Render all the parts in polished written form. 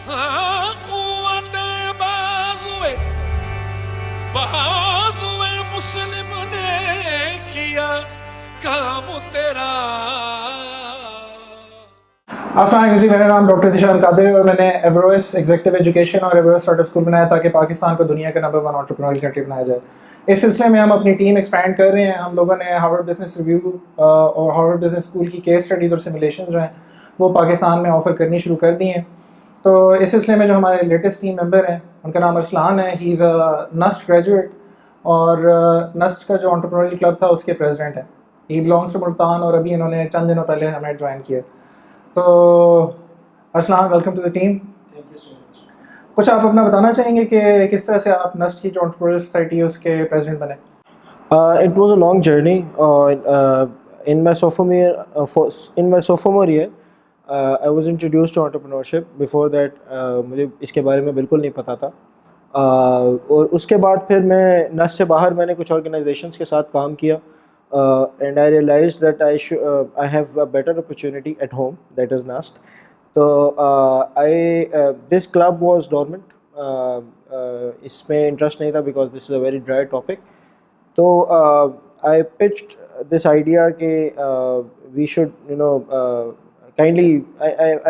قوت بازوے مسلم نے کیا کام تیرا. السلام علیکم جی، میرا نام ڈاکٹر ذیشان قادر ہے اور میں نے ایورویس ایگزیکٹو ایجوکیشن اور ایورویس اسٹارٹ اپ اسکول بنایا تاکہ پاکستان کو دنیا کا نمبر 1 انٹرپرینیورل کنٹری بنایا جائے. اس سلسلے میں ہم اپنی ٹیم ایکسپینڈ کر رہے ہیں. ہم لوگوں نے ہارورڈ بزنس ریویو اور ہارورڈ بزنس اسکول کی کیس اسٹڈیز اور سیمولیشنز جو ہیں وہ پاکستان میں آفر کرنی شروع کر دی ہیں. تو اس سلسلے میں جو ہمارے لیٹسٹ ٹیم ممبر ہیں ان کا نام ارسلان ہے. ہی از اے نسٹ گریجویٹ اور نسٹ کا جو انٹرپرینیورل کلب تھا اس کے پریزیڈنٹ ہیں. ہی بلانگس ٹو ملتان اور ابھی انہوں نے چند دنوں پہلے ہمیں جوائن کیا. تو Arslan, welcome to the team. کچھ آپ اپنا بتانا چاہیں گے کہ کس طرح سے آپ نسٹ کی جو انٹرپرینیورل سوسائٹی ہے اس کے پریزیڈنٹ بنے؟ It was a long journey. In my sophomore year, I was introduced to entrepreneurship. Before that, مجھے اس کے بارے میں بالکل نہیں پتہ تھا. اور اس کے بعد پھر میں نسٹ سے باہر میں نے کچھ آرگنائزیشنس کے ساتھ کام کیا. And I realized that I have a better opportunity at home, that is NAST. تو this club was dormant. اس میں انٹرسٹ نہیں تھا because this is a very dry topic. تو I pitched this idea کہ we should, kindly,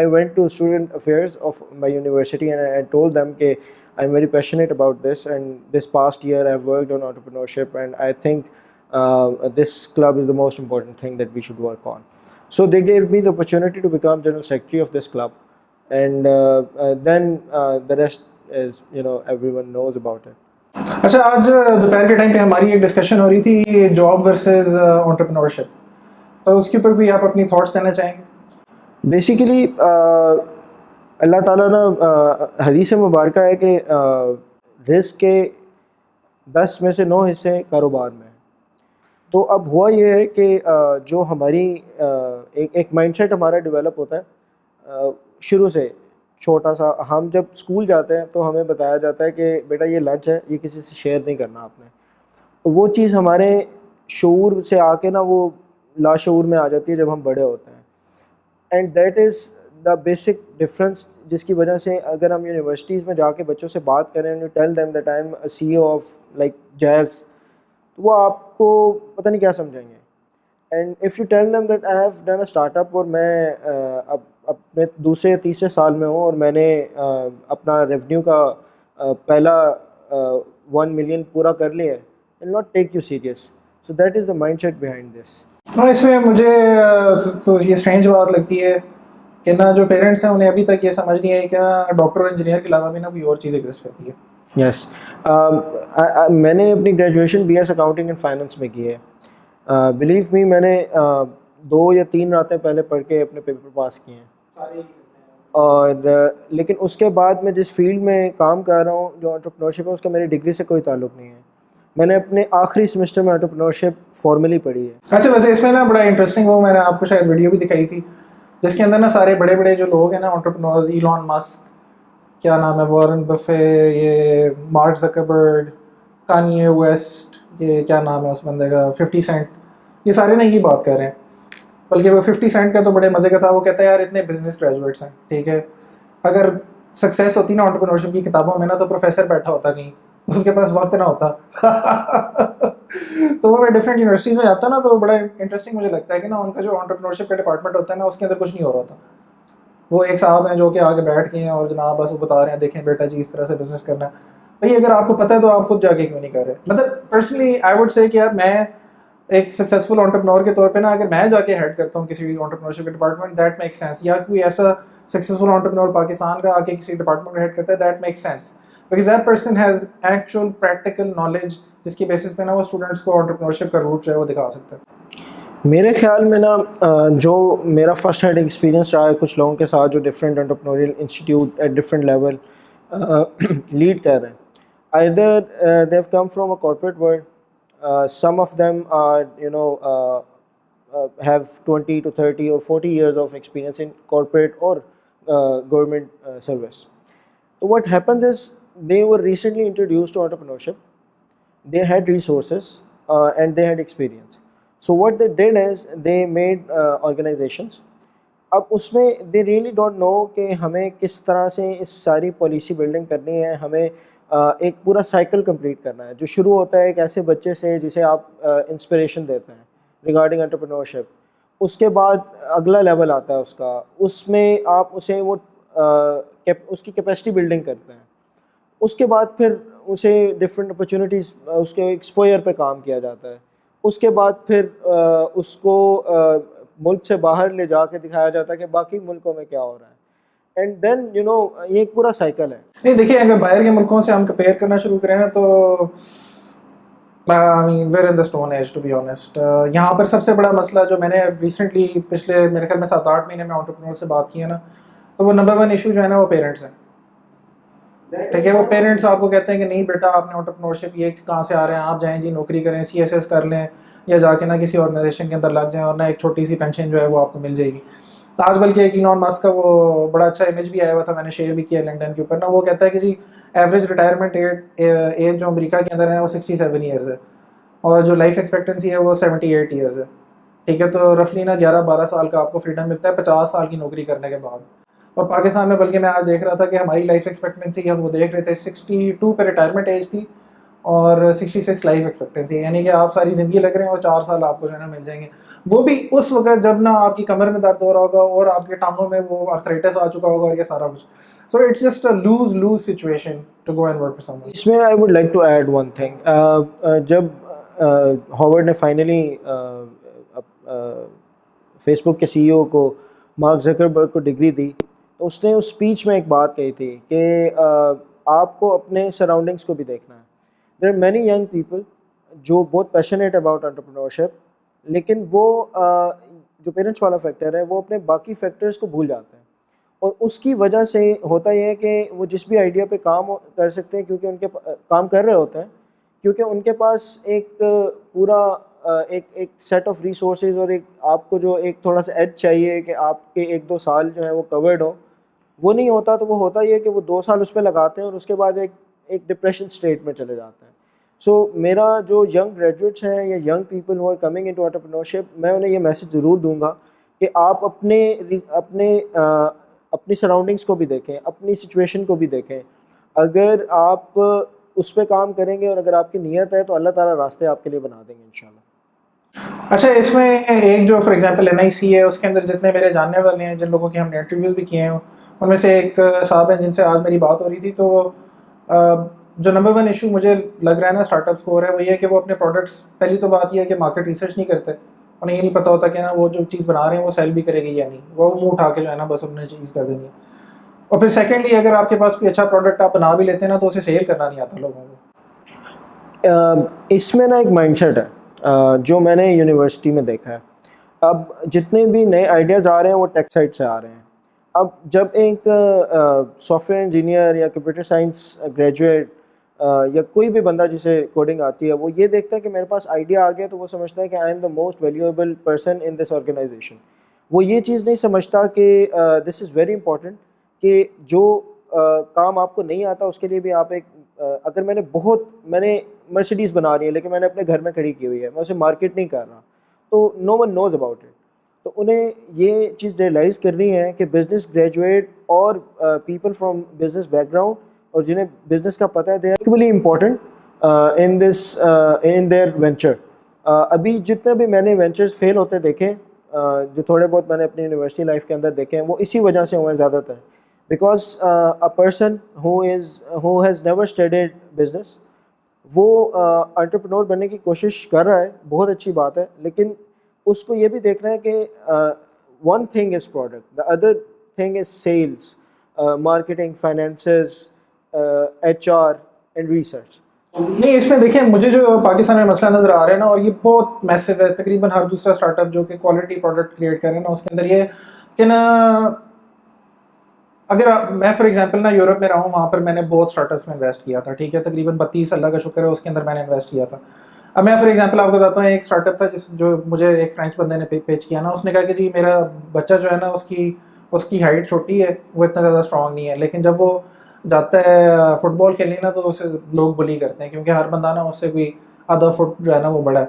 I went to student affairs of my university and I told them کہ I'm very passionate about this, and this past year I've worked on entrepreneurship and I think this club is the most important thing that we should work on. So they gave me the opportunity to become general secretary of this club, and then the rest is, everyone knows about it. اچھا، آج دوپہر کے time پہ ہماری ایک discussion ہو رہی تھی job versus entrepreneurship, تو اس کے اوپر بھی آپ اپنی تھاٹس دینا چاہیں گے؟ بیسیکلی اللہ تعالیٰ نا حدیث مبارکہ ہے کہ رزق کے 10 میں سے 9 حصے کاروبار میں ہیں. تو اب ہوا یہ ہے کہ جو ہماری ایک مائنڈ سیٹ ہمارا ڈیولپ ہوتا ہے شروع سے چھوٹا سا. ہم جب اسکول جاتے ہیں تو ہمیں بتایا جاتا ہے کہ بیٹا یہ لنچ ہے، یہ کسی سے شیئر نہیں کرنا آپ نے. وہ چیز ہمارے شعور سے آ کے نا وہ لاشعور میں آ جاتی ہے جب ہم بڑے ہوتے ہیں. And that is the basic difference جس کی وجہ سے اگر ہم یونیورسٹیز میں جا کے بچوں سے بات کریں and you tell them that I am a CEO of like Jazz, تو وہ آپ کو پتہ نہیں کیا سمجھیں گے. And if you tell them that I have done a startup اور میں اب اپنے دوسرے یا تیسرے سال میں ہوں اور میں نے اپنا ریونیو کا پہلا 1 ملین پورا کر لیا ہے, will not take you serious. So that is the mindset behind this. ہاں، اس میں مجھے تو یہ اسٹرینج بات لگتی ہے کہ نہ جو پیرنٹس ہیں انہیں ابھی تک یہ سمجھ نہیں آئی کہ نا ڈاکٹر اور انجینئر کے علاوہ بھی نا کوئی اور چیز ایگزسٹ کرتی ہے. یس، میں نے اپنی graduation BS accounting and finance میں کی ہے. بلیو می، میں نے 2 یا 3 راتیں پہلے پڑھ کے اپنے پیپر پاس کیے ہیں. اور لیکن اس کے بعد میں جس فیلڈ میں کام کر رہا ہوں جو انٹرپرینورشپ ہے اس کا میری ڈگری سے کوئی تعلق نہیں ہے. میں نے اپنے آخری سیمسٹر میں انٹرپرینورشپ فارملی پڑھی ہے. اچھا، ویسے اس میں نا بڑا انٹرسٹنگ وہ میں نے آپ کو شاید ویڈیو بھی دکھائی تھی جس کے اندر نا سارے بڑے بڑے جو لوگ ہیں نا انٹرپرینورز، ایلون مسک، کیا نام ہے، وارن بفے، یہ مارک زکربرگ، کانیے ویسٹ، یہ کیا نام ہے اس بندے کا، 50 سینٹ، یہ سارے نا یہی بات کر رہے ہیں. بلکہ وہ 50 سینٹ کا تو بڑے مزے کا تھا. وہ کہتا ہے یار اتنے بزنس گریجویٹس ہیں، ٹھیک ہے، اگر سکسیس ہوتی نا انٹرپرینورشپ کی کتابوں میں نا تو پروفیسر بیٹھا ہوتا کہیں، اس کے پاس وقت نہ ہوتا. تو وہ میں ڈفرینٹ یونیورسٹیز میں جاتا نا تو بڑا انٹرسٹنگ مجھے لگتا ہے کہ نا ان کا جو انٹرپرینورشپ کا ڈپارٹمنٹ ہوتا ہے نا اس کے اندر کچھ نہیں ہو رہا تھا. وہ ایک صاحب ہیں جو کہ آگے بیٹھ کے ہیں اور جناب بس وہ بتا رہے ہیں دیکھیں بیٹا جی اس طرح سے بزنس کرنا ہے. بھائی اگر آپ کو پتہ ہے تو آپ خود جا کے کیوں نہیں کر رہے؟ مطلب پرسنلی آئی ووڈ سے کہ یار میں ایک سکسیزفل انٹرپرینور کے طور پہ نا اگر میں جا کے ہیڈ کرتا ہوں کسی بھی انٹرپرینورشپ کے ڈپارٹمنٹ، دیٹ میک سینس. یا کوئی ایسا سکسیزفل انٹرپرینور پاکستان کا آ کے کسی ڈپارٹمنٹ کو ہیڈ کرتا ہے، that make sense because that person has actual practical knowledge جس کی بیسس پہ نا وہ اسٹوڈنٹس کو انٹرپرینورشپ کا روٹ جو ہے وہ دکھا سکتا ہے. میرے خیال میں نا جو میرا فرسٹ ہینڈ ایکسپیرینس رہا ہے کچھ لوگوں کے ساتھ جو different entrepreneurial institute at different level lead کر رہے ہیں. either they have come from a corporate world, some of them are have 20 to 30 or 40 years of experience in corporate or government service. So what happens is they were recently introduced to entrepreneurship, they had resources and they had experience. So what they did is they made organizations اب اس میں they really don't know کہ ہمیں کس طرح سے اس ساری policy building کرنی ہے. ہمیں ایک پورا سائیکل کمپلیٹ کرنا ہے جو شروع ہوتا ہے ایک ایسے بچے سے جسے آپ انسپریشن دیتے ہیں ریگارڈنگ انٹرپرینورشپ. اس کے بعد اگلا لیول آتا ہے اس کا, اس میں آپ اسے وہ اس کی کیپیسٹی بلڈنگ کرتے ہیں. اس کے بعد پھر اسے ڈفرینٹ اپرچونیٹیز اس کے ایکسپوئر پہ کام کیا جاتا ہے. اس کے بعد پھر اس کو ملک سے باہر لے جا کے دکھایا جاتا ہے کہ باقی ملکوں میں کیا ہو رہا ہے. اینڈ دین یہ ایک پورا سائیکل ہے. نہیں دیکھیے, اگر باہر کے ملکوں سے ہم کمپیئر کرنا شروع کریں نا تو we're in the stone age to be honest. یہاں پر سب سے بڑا مسئلہ جو میں نے ریسنٹلی پچھلے میرے خیال میں 7-8 مہینے میں انٹرپرینور سے بات کی ہے نا, تو وہ نمبر 1 ایشو جو ہے نا وہ پیرنٹس ہیں. ٹھیک ہے, وہ پیرنٹس آپ کو کہتے ہیں کہ نہیں بیٹا آپ نے انٹرپرینورشپ یہ کہاں سے آ رہے ہیں, آپ جائیں جی نوکری کریں, CSS کر لیں یا جا کے نا کسی آرگنائزیشن کے اندر لگ جائیں اور نا ایک چھوٹی سی پینشن جو ہے وہ آپ کو مل جائے گی. آج بلکہ ایک ایلون ماسک کا وہ بڑا اچھا امیج بھی آیا ہوا تھا, میں نے شیئر بھی کیا لنکڈن کے اوپر نا. وہ کہتا ہے کہ جی ایوریج ریٹائرمنٹ ایج جو امریکہ کے اندر ہے وہ 67 ایئرز ہے اور جو لائف ایکسپیکٹنسی ہے وہ 78 ایئرز ہے. ٹھیک ہے, تو رفلی نا 11-12 سال کا آپ کو فریڈم ملتا ہے 50 سال کی نوکری کرنے کے بعد. اور پاکستان میں بلکہ میں آج دیکھ رہا تھا کہ ہماری لائف ایکسپیکٹنسی ہم وہ دیکھ رہے تھے 62 پہ ریٹائرمنٹ ایج تھی اور 66 لائف ایکسپیکٹنسی, یعنی کہ آپ ساری زندگی لگ رہے ہیں اور 4 سال آپ کو جو ہے نا مل جائیں گے. وہ بھی اس وقت جب نا آپ کی کمر میں درد ہو رہا ہوگا اور آپ کے ٹانگوں میں وہ آرتھرائٹس آ چکا ہوگا اور یہ سارا کچھ. So it's just a lose situation to go and work for someone. اس میں I would like to add one thing. جب ہاورڈ نے فائنلی فیس بک کے CEO کو مارک زکربرگ کو ڈگری دی تو اس نے اس اسپیچ میں ایک بات کہی تھی کہ آپ کو اپنے سراؤنڈنگس کو بھی دیکھنا ہے. There are many young people جو بہت پیشنیٹ اباؤٹ انٹرپرینورشپ, لیکن وہ جو پیرنٹس والا فیکٹر ہے وہ اپنے باقی فیکٹرز کو بھول جاتے ہیں. اور اس کی وجہ سے ہوتا یہ ہے کہ وہ جس بھی آئیڈیا پہ کام کر سکتے ہیں کیونکہ ان کے کام کر رہے ہوتے ہیں کیونکہ ان کے پاس ایک پورا ایک سیٹ آف ریسورسز اور ایک آپ کو جو ایک تھوڑا سا ایج چاہیے کہ آپ کے 1-2 سال جو ہیں وہ کورڈ ہوں, وہ نہیں ہوتا. تو وہ ہوتا یہ ہے کہ وہ 2 سال اس پہ لگاتے ہیں اور اس کے بعد ایک ڈپریشن اسٹیٹ میں چلے جاتے ہیں. سو میرا جو ینگ گریجویٹس ہیں یا young people who are coming into entrepreneurship, میں انہیں یہ میسج ضرور دوں گا کہ آپ اپنی سراؤنڈنگس کو بھی دیکھیں, اپنی سچویشن کو بھی دیکھیں. اگر آپ اس پہ کام کریں گے اور اگر آپ کی نیت ہے تو اللہ تعالیٰ راستے آپ کے لیے بنا دیں گے انشاءاللہ. اچھا, اس میں ایک جو فار ایگزامپل NIC ہے اس کے اندر جتنے میرے جاننے والے ہیں جن لوگوں کے ہم نے انٹرویوز بھی کیے ہیں ان میں سے ایک صاحب ہیں جن سے آج میری بات ہو رہی تھی. تو جو نمبر 1 ایشو مجھے لگ رہا ہے نا اسٹارٹ اپس کو ہو رہا ہے وہ یہ ہے کہ وہ اپنے پروڈکٹس, پہلی تو بات یہ ہے کہ مارکیٹ ریسرچ نہیں کرتے, انہیں یہ نہیں پتہ ہوتا کہ نا وہ جو چیز بنا رہے ہیں وہ سیل بھی کرے گی یا نہیں, وہ منہ اٹھا کے جو ہے نا بس انہوں نے چیز کر دینی ہے. اور پھر سیکنڈلی اگر آپ کے پاس کوئی اچھا پروڈکٹ آپ بنا بھی لیتے ہیں نا تو اسے سیل کرنا نہیں آتا لوگوں کو. اس میں نا ایک مائنڈ سیٹ ہے جو میں نے یونیورسٹی میں دیکھا ہے. اب جتنے بھی نئے آئیڈیاز آ رہے ہیں وہ ٹیک سائٹ سے آ رہے ہیں. اب جب ایک سافٹ ویئر انجینئر یا کمپیوٹر سائنس گریجویٹ یا کوئی بھی بندہ جسے کوڈنگ آتی ہے وہ یہ دیکھتا ہے کہ میرے پاس آئیڈیا آ گیا تو وہ سمجھتا ہے کہ I am the most valuable person in this organisation. وہ یہ چیز نہیں سمجھتا کہ دس از ویری امپورٹنٹ کہ جو کام آپ کو نہیں آتا اس کے لیے بھی آپ اگر میں نے مرسیڈیز بنا رہی ہے لیکن میں نے اپنے گھر میں کھڑی کی ہوئی ہے, میں اسے مارکیٹ نہیں کر رہا, تو no one knows about it. تو انہیں یہ چیز ریئلائز کرنی ہے کہ بزنس گریجویٹ اور people from business background اور جنہیں بزنس کا پتہ ہے they are equally important in their venture. ابھی جتنے بھی میں نے وینچرز فیل ہوتے دیکھے جو تھوڑے بہت میں نے اپنی یونیورسٹی لائف کے اندر دیکھے ہیں وہ اسی وجہ سے ہوئے ہیں زیادہ تر. Because a person who has never studied business وہ انٹرپرینور بننے کی کوشش کر رہا ہے, بہت اچھی بات ہے, لیکن اس کو یہ بھی دیکھنا ہے کہ one thing is product, the other thing is sales, marketing, finances, HR and research. نہیں اس میں دیکھیں مجھے جو پاکستان میں مسئلہ نظر آ رہا ہے نا اور یہ بہت میسو ہے, تقریباً ہر دوسرا اسٹارٹ اپ جو کہ کوالٹی پروڈکٹ کریٹ کر رہے ہیں نا اس کے اندر یہ کہ نا اگر میں فار ایگزامپل نا یورپ میں رہا ہوں وہاں پر میں نے بہت اسٹارٹ اپس میں انویسٹ کیا تھا. ٹھیک ہے, تقریباً 32 اللہ کا شکر ہے اس کے اندر میں نے انویسٹ کیا تھا. اب میں فار ایگزامپل آپ کو بتاتا ہوں ایک اسٹارٹ اپ تھا جو مجھے ایک فرینچ بندے نے پیچ کیا نا, اس نے کہا کہ جی میرا بچہ جو ہے نا اس کی ہائٹ چھوٹی ہے, وہ اتنا زیادہ اسٹرانگ نہیں ہے, لیکن جب وہ جاتا ہے فٹ بال کھیلنے نا تو اسے لوگ بلی کرتے ہیں کیونکہ ہر بندہ نا اس سے بھی آدھا فٹ جو ہے نا وہ بڑا ہے.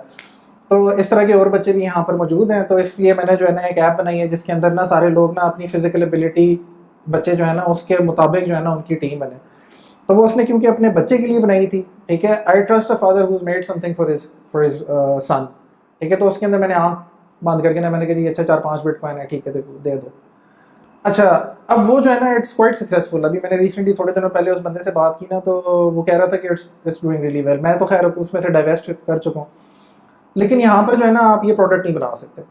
تو اس طرح کے اور بچے بھی یہاں پر موجود ہیں. تو اس لیے میں نے جو ہے نا ایک ایپ بنائی ہے جس کے اندر نا سارے لوگ نا اپنی فزیکل ایبلٹی بچے جو ہے نا اس کے مطابق جو ہے نا ان کی ٹیم بنے. تو وہ اس نے کیونکہ اپنے بچے کے لیے بنائی تھی, ٹھیک ہے, I trust a father who's made something for his son, ٹھیک ہے. تو اس کے اندر میں نے آنکھ بند کر کے نا میں نے کہا جی اچھا 4-5 بٹ کوائن ہے, ٹھیک ہے دے دو. اچھا اب وہ جو ہے نا اٹس کوائٹ سکسیزفل. ابھی میں نے ریسنٹلی تھوڑے دنوں پہلے اس بندے سے بات کی نا تو وہ کہہ رہا تھا کہ اٹس ڈوئنگ ریلی ویل. میں تو خیر اس میں سے ڈائیویسٹ کر چکا ہوں, لیکن یہاں پر جو ہے نا آپ یہ پروڈکٹ نہیں بنا سکتے,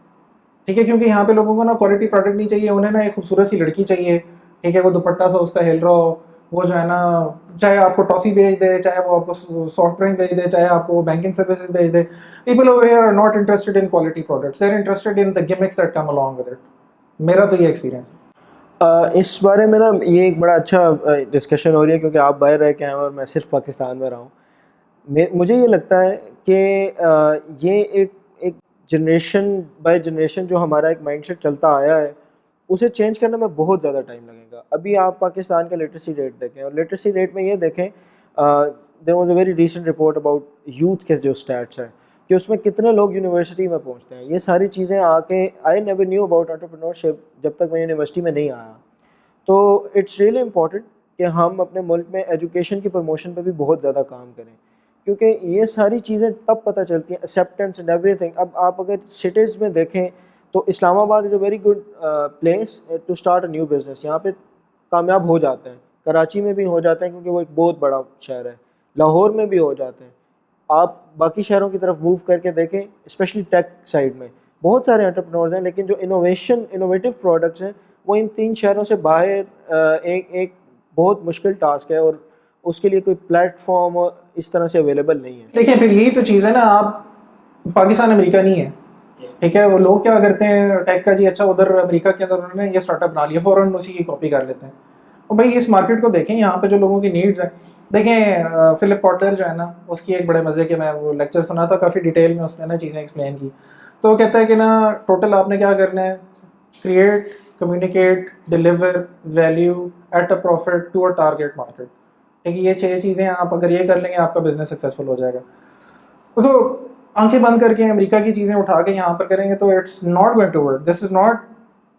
ٹھیک ہے, کیونکہ یہاں پہ لوگوں کو نا کوالٹی پروڈکٹ نہیں چاہیے, انہیں نا ایک خوبصورت سی لڑکی چاہیے, ٹھیک ہے, وہ دوپٹہ سا اس کا ہل رہا ہو, وہ جو ہے نا چاہے آپ کو ٹافی بھیج دے, چاہے وہ آپ کو سافٹ ڈرنک بھیج دے, چاہے آپ کو بینکنگ سروسز بھیج دے. People over here are not interested in quality products, they are interested in the gimmicks that come along with it. میرا تو یہ ایکسپیرینس ہے. اس بارے میں نا یہ ایک بڑا اچھا ڈسکشن ہو رہی ہے کیونکہ آپ باہر رہ کے ہیں اور میں صرف پاکستان میں رہا ہوں. مجھے یہ لگتا ہے کہ یہ ایک جنریشن بائی جنریشن جو ہمارا ایک مائنڈ سیٹ چلتا آیا ہے اسے چینج کرنے میں بہت زیادہ ٹائم لگے گا. ابھی آپ پاکستان کا لٹریسی ریٹ دیکھیں, اور لٹریسی ریٹ میں یہ دیکھیں there was a very recent report about youth کے جو اسٹیٹس ہیں کہ اس میں کتنے لوگ یونیورسٹی میں پہنچتے ہیں. یہ ساری چیزیں آ کے I never knew about entrepreneurship جب تک میں یونیورسٹی میں نہیں آیا. تو اٹس ریئلی امپورٹنٹ کہ ہم اپنے ملک میں ایجوکیشن کی پروموشن پہ بھی بہت زیادہ کام کریں, کیونکہ یہ ساری چیزیں تب پتہ چلتی ہیں, ایکسیپٹنس اینڈ ایوری تھنگ. اب آپ اگر سٹیز میں دیکھیں تو Islamabad is a very good place to start a new business. یہاں پہ کامیاب ہو جاتے ہیں, کراچی میں بھی ہو جاتے ہیں کیونکہ وہ ایک بہت بڑا شہر ہے, لاہور میں بھی ہو جاتے ہیں. آپ باقی شہروں کی طرف موو کر کے دیکھیں, اسپیشلی ٹیک سائڈ میں بہت سارے انٹرپرینورز ہیں, لیکن جو انوویٹیو پروڈکٹس ہیں وہ ان 3 شہروں سے باہر ایک بہت مشکل ٹاسک ہے, اور اس کے لیے کوئی پلیٹ فارم اس طرح سے اویلیبل نہیں ہے. دیکھیں پھر یہی تو چیز ہے نا, آپ پاکستان امریکہ نہیں ہے, ٹھیک ہے. وہ لوگ کیا کرتے ہیں ٹیک کا, جی اچھا ادھر امریکہ کے اندر انہوں نے یہ اسٹارٹ اپ بنا لیا, فوراً اسی کی کاپی کر لیتے ہیں. اور بھائی اس مارکیٹ کو دیکھیں, یہاں پہ جو لوگوں کی نیڈز ہیں, دیکھیں فلپ کاٹلر جو ہے نا اس کی ایک بڑے مزے کے میں وہ لیکچر سنا تھا, کافی ڈیٹیل میں اس نے نا چیزیں ایکسپلین کی. تو وہ کہتا ہے کہ نا ٹوٹل آپ نے کیا کرنا ہے, create, communicate, deliver value at a profit to a target market. ٹھیک ہے, یہ 6 چیزیں آپ اگر یہ کر لیں گے آپ کا بزنس سکسیزفل ہو جائے گا. تو آنکھیں بند کر کے امریکہ کی چیزیں اٹھا کے یہاں پر کریں گے تو it's not going to work. This is not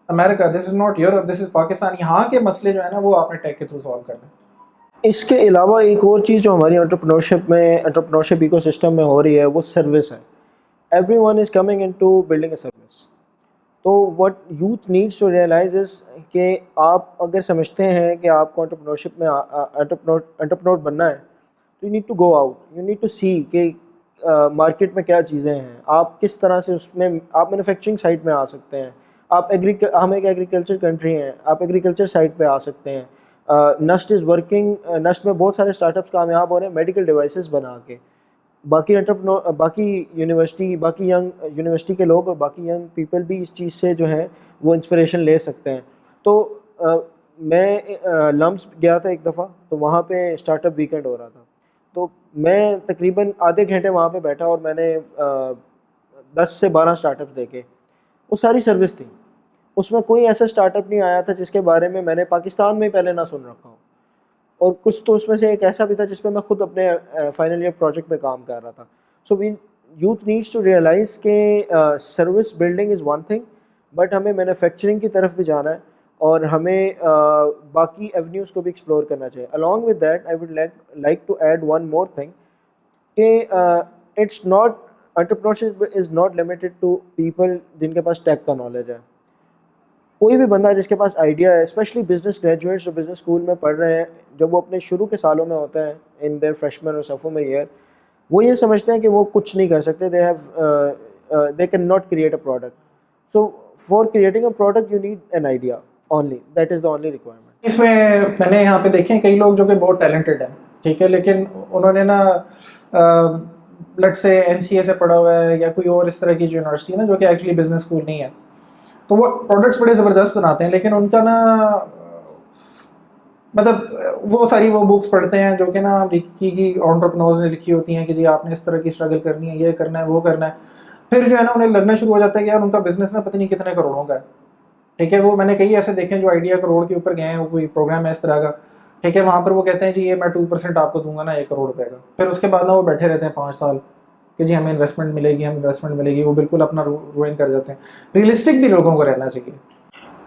America, this is not Europe, this is Pakistan. یہاں کے مسئلے جو ہے نا وہ آپ نے ٹیک کے تھرو سالو کرنے. اس کے علاوہ ایک اور چیز جو ہماری انٹرپرینورشپ ایکو سسٹم میں ہو رہی ہے وہ سروس ہے. Everyone is coming into building a service. تو what youth needs to realize is کہ آپ اگر سمجھتے ہیں کہ آپ کو انٹرپرینورشپ میں انٹرپرینور بننا ہے تو you need to go out, you need to see کہ مارکیٹ میں کیا چیزیں ہیں, آپ کس طرح سے اس میں آپ مینوفیکچرنگ سائٹ میں آ سکتے ہیں. ہم ایک ایگریکلچر کنٹری ہیں, آپ ایگریکلچر سائٹ پہ آ سکتے ہیں. نسٹ از ورکنگ, نسٹ میں بہت سارے اسٹارٹ اپس کامیاب ہو رہے ہیں میڈیکل ڈیوائسز بنا کے. باقی یونیورسٹی کے لوگ اور باقی ینگ پیپل بھی اس چیز سے جو ہیں وہ انسپریشن لے سکتے ہیں. تو میں لمس گیا تھا ایک دفعہ, تو وہاں پہ اسٹارٹ اپ ویکینڈ ہو رہا تھا, تو میں تقریباً آدھے گھنٹے وہاں پہ بیٹھا اور میں نے 10 سے 12 اسٹارٹ اپس دیکھے. وہ ساری سروس تھی, اس میں کوئی ایسا اسٹارٹ اپ نہیں آیا تھا جس کے بارے میں نے پاکستان میں پہلے نہ سن رکھا ہوں, اور کچھ تو اس میں سے ایک ایسا بھی تھا جس پہ میں خود اپنے فائنل ایئر پروجیکٹ میں کام کر رہا تھا. سو یوتھ نیڈس ٹو ریئلائز کہ service building is one thing, but ہمیں مینوفیکچرنگ کی طرف بھی جانا ہے اور ہمیں باقی ایونیوز کو بھی ایکسپلور کرنا چاہیے. along with that I would like to add one more thing کہ it's not entrepreneurship is not limited to people جن کے پاس ٹیک کا نالج ہے. کوئی بھی بندہ جس کے پاس آئیڈیا ہے, اسپیشلی بزنس گریجویٹس جو بزنس اسکول میں پڑھ رہے ہیں, جب وہ اپنے شروع کے سالوں میں ہوتے ہیں ان دیئر فریشمن اور سوفومر ایئر, وہ یہ سمجھتے ہیں کہ وہ کچھ نہیں کر سکتے, they cannot create a product. So for creating a product you need an idea only, that is the only requirement. اس میں نے یہاں پہ دیکھیں کئی لوگ جو کہ بہت ٹیلنٹڈ ہیں, ٹھیک ہے, لیکن انہوں نے نا لٹ سے NCA سے پڑھا ہوا ہے یا کوئی اور اس طرح کی جو یونیورسٹی ہے نا جو کہ ایکچولی بزنس اسکول نہیں ہے, تو وہ پروڈکٹس بڑے زبردست بناتے ہیں, لیکن ان کا نا مطلب وہ ساری وہ بکس پڑھتے ہیں جو کہ نا کی انٹرپرینورز نے لکھی ہوتی ہیں کہ جی آپ نے اس طرح کی اسٹرگل کرنی ہے, یہ کرنا ہے, وہ کرنا ہے. پھر جو ہے نا انہیں لگنا شروع ہو جاتا ہے کہ یار ان کا بزنس نا پتہ نہیں کتنے کروڑوں کا ہے, ٹھیک ہے. وہ میں نے کئی ایسے دیکھے جو آئیڈیا کروڑ کے اوپر گئے ہیں, وہ کوئی پروگرام ہے اس طرح کا, ٹھیک ہے, وہاں پر وہ کہتے ہیں جی یہ میں 2% آپ کو دوں گا نا 1 کروڑ روپے کا. پھر اس کے بعد نا وہ بیٹھے رہتے ہیں 5 سال کہ جی ہمیں انویسٹمنٹ ملے گی, وہ بالکل اپنا روئن کر جاتے ہیں. ریئلسٹک بھی لوگوں کو رہنا چاہیے.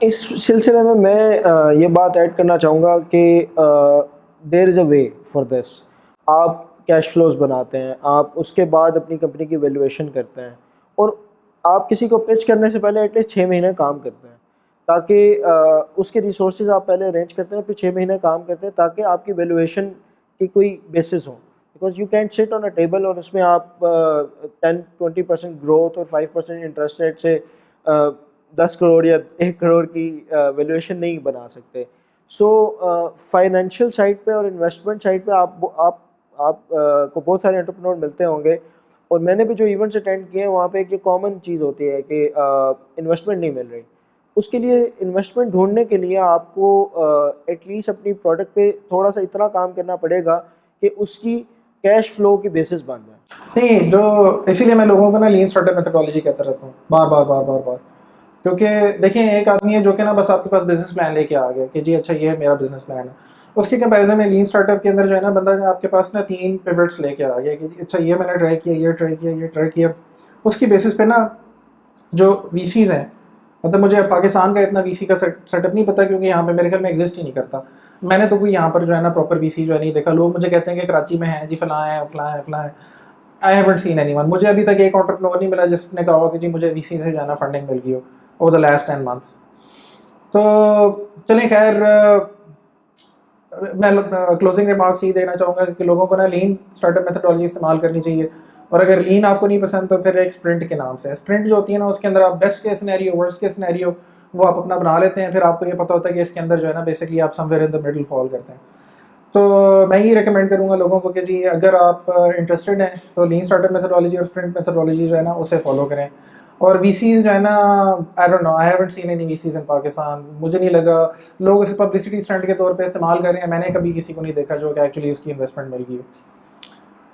اس سلسلے میں یہ بات ایڈ کرنا چاہوں گا کہ دیر از اے وے فار دس. آپ کیش فلوز بناتے ہیں, آپ اس کے بعد اپنی کمپنی کی ویلیویشن کرتے ہیں, اور آپ کسی کو پچ کرنے سے پہلے ایٹ لیسٹ 6 مہینے کام کرتے ہیں, تاکہ اس کے ریسورسز آپ پہلے ارینج کرتے ہیں, پھر 6 مہینے کام کرتے ہیں تاکہ آپ کی ویلیویشن کی کوئی basis who. Because you can't سٹ آن اے ٹیبل اور اس میں آپ 10-20% گروتھ اور 5% انٹرسٹ ریٹ سے 10 کروڑ یا 1 کروڑ کی ویلیویشن نہیں بنا سکتے. سو فائنینشیل سائڈ پہ اور انویسٹمنٹ سائڈ پہ آپ کو بہت سارے انٹرپرینور ملتے ہوں گے, اور میں نے بھی جو ایونٹس اٹینڈ کیے ہیں وہاں پہ ایک کامن چیز ہوتی ہے کہ انویسٹمنٹ نہیں مل رہی. اس کے لیے انویسٹمنٹ ڈھونڈنے کے لیے آپ کو ایٹ لیسٹ اپنی پروڈکٹ پہ تھوڑا سا اتنا کام کرنا پڑے گا کہ اس کی کیش فلو کی بیسس بن جائے. نہیں, جو اسی لیے میں لوگوں کو نا لین اسٹارٹ اپ میتھڈالوجی کہتا رہتا ہوں بار, کیونکہ دیکھیں ایک آدمی ہے جو کہ نا بس آپ کے پاس بزنس پلان لے کے آ گیا کہ جی اچھا یہ میرا بزنس پلان ہے. اس کے کمپیریزن میں لین اسٹارٹ اپ کے اندر جو ہے نا بندہ آپ کے پاس نا 3 پیوٹس لے کے آ گیا کہ اچھا یہ میں نے ٹرائی کیا. اس کی بیسس پہ نا جو وی سیز ہیں, مطلب مجھے پاکستان کا اتنا وی سی کا سیٹ اپ نہیں پتا, کیونکہ یہاں پہ میرے خیال میں ایگزسٹ ہی نہیں کرتا. میں نے تو کوئی یہاں پر جو ہے نا پراپر وی سی جو ہے نہیں دیکھا. لوگ مجھے کہتے ہیں کہ کراچی میں ہے جی فلاں ہے. آئی ہیونٹ سین اینی ون. مجھے ابھی تک ایک انٹرپرینور نہیں ملا جس نے کہا ہو کہ جی مجھے وی سی سے جو ہے نا فنڈنگ مل گئی ہو اوور دا لاسٹ 10 months. تو چلیں خیر, میں کلوزنگ ریمارکس یہ دینا چاہوں گا کہ لوگوں کو نا لین اسٹارٹ اپ میتھڈالوجی استعمال کرنی چاہیے. اور اگر لین آپ کو نہیں پسند تو پھر ایک اسپرنٹ کے نام سے, اسپرنٹ جو ہوتی ہے نا اس کے اندر آپ بیسٹ کے سینیریو ورسٹ کے سینیریو وہ آپ اپنا بنا لیتے ہیں. پھر آپ کو یہ پتہ ہوتا ہے کہ اس کے اندر جو ہے نا بیسکلی آپ سم ویئر ان دا مڈل فال کرتے ہیں. تو میں یہ ریکمینڈ کروں گا لوگوں کو کہ جی اگر آپ انٹرسٹڈ ہیں تو لین اسٹارٹ اپ میتھڈالوجی اور اسپرنٹ میتھڈالوجی جو ہے نا اسے فالو کریں. اور وی سیز جو ہے نا I don't know, I haven't seen any VCs in Pakistan. مجھے نہیں لگا لوگ اسے پبلسٹی اسٹنٹ کے طور پہ استعمال کر رہے ہیں. میں نے کبھی کسی کو نہیں دیکھا جو کہ ایکچولی اس کی انویسٹمنٹ مل گئی.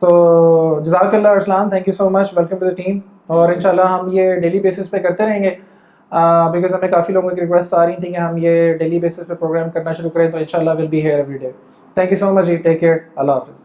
تو جزاک اللہ Arsalan, thank you so much, welcome to the team. اور انشاءاللہ ہم یہ ڈیلی بیسس پہ کرتے رہیں گے, بیکاز ہمیں کافی لوگوں کی ریکویسٹ آ رہی تھیں کہ ہم یہ ڈیلی بیسس پہ پروگرام کرنا شروع کریں. تو انشاءاللہ will be here every day. Thank you so much جی, ٹیک کیئر, اللہ حافظ.